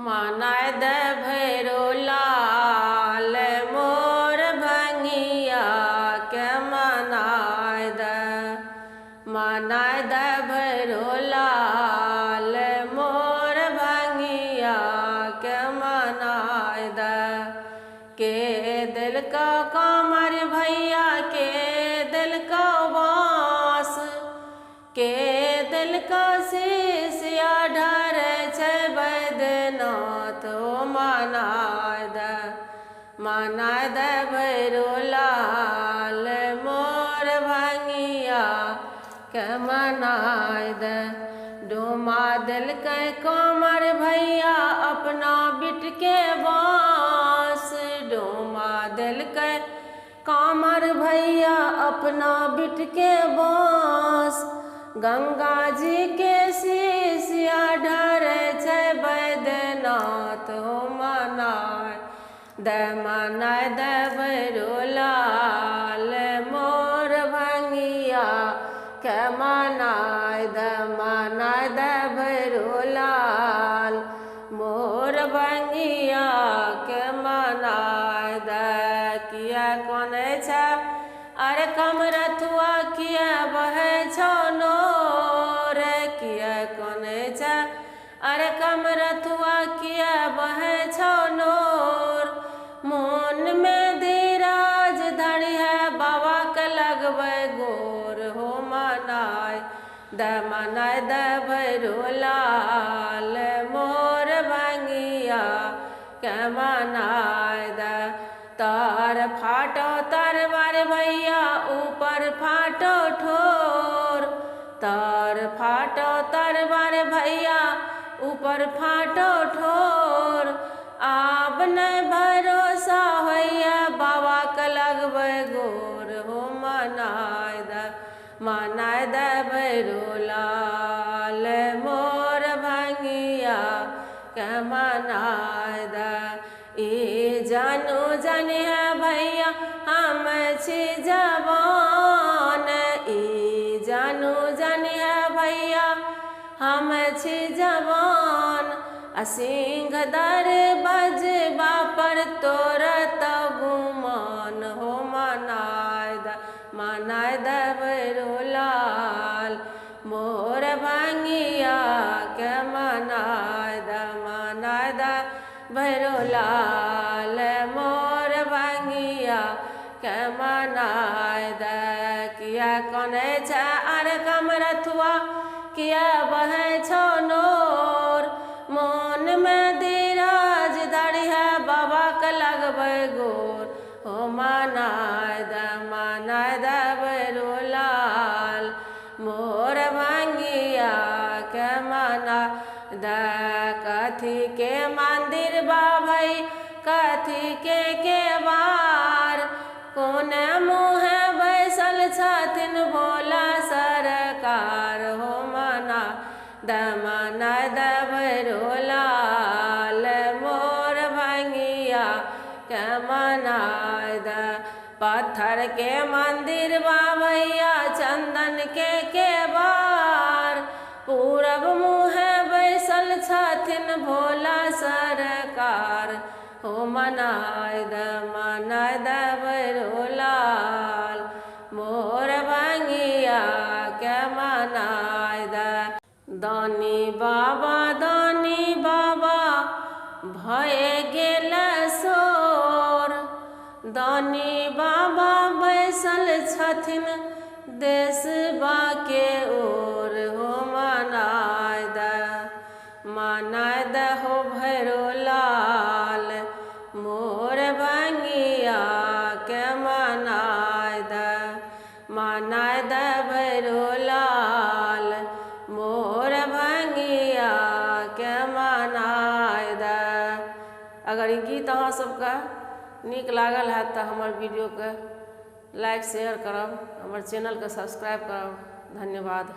मनाय द भैरो लाल मोर भंगिया के मनाय द भैरो लाल मोर भंगिया के मनाय द के दिल का कामर भैया के दिल का बांस के दिल का शीशिया ढर छै बैद्यनाथ ओ मनाय द भैरो लाल मोर भंगिया के मनाय द डोमा दिल के कामर भैया अपना बिट के बांस डोमा दिल के कामर भैया अपना बिट के बांस गंगा जी के शीशिया ढर छै बैद्यनाथ हो मनाय द भैरो लाल मोर भंगिया के मनाय द भैरो लाल मोर भंगिया के मनाय द किया कोने छ अरे कमरथुआ किया बहे छो नोर किया कोने छ अरे कमरथुआ किया बहे छो नोर मोन में धीराज धड़ी है बाबा के लगबे गोर हो मनाय द भैरो लाल मोर भंगिया के मनाय द तार फाटो तरवार भैया ऊपर फाटो ठोर तार फाटो तरवार भैया ऊपर फाटो ठोर आब न भरोसा होइया बाबा के लगबे गोर हो मनाय द भैरो लाल मोर भंगिया के मनाय द ई जानो जाने भैया हम छी जवान ई जानो जाने भैया हम छी जवान सिंह दर बजबा पर तोरत गुमान हो मनाय द भैरो लाल मोर भंगिया के मनाय द भैरो लाल मोर भंगिया के मनाय द किया कोने छ अरे कमरथुआ किया बहे छो नोर मोन में धीराज धड़ी है बाबा के लगबे गोर हो मनाय द भैरो लाल मोर भंगिया के मनाय द कथी के मंदिर बा भई कथी के बार कोने मुँह बैसल छथिन भोला सरकार हो मनाय द भैरो लाल मोर भंगिया के मनाय द पत्थर के मंदिर बा भैया चंदन के बार पूरब मुँह बैसल छथिन भोला सरकार हो मनाय द भैरो लाल मोर भंगिया के मनाय द दानी बाबा भए गेल सोर दानी बाबा बैसल छथिन देशबा के ओर हो मनाय द हो भैरो लाल मोर भंगिया के मनाय द भैरो लाल मोर भंगिया के मनाय द अगर ई गीत अहाँ सबके नीक लागल है तो हमर वीडियो के लाइक शेयर करब हमर चैनल के सब्सक्राइब करब धन्यवाद।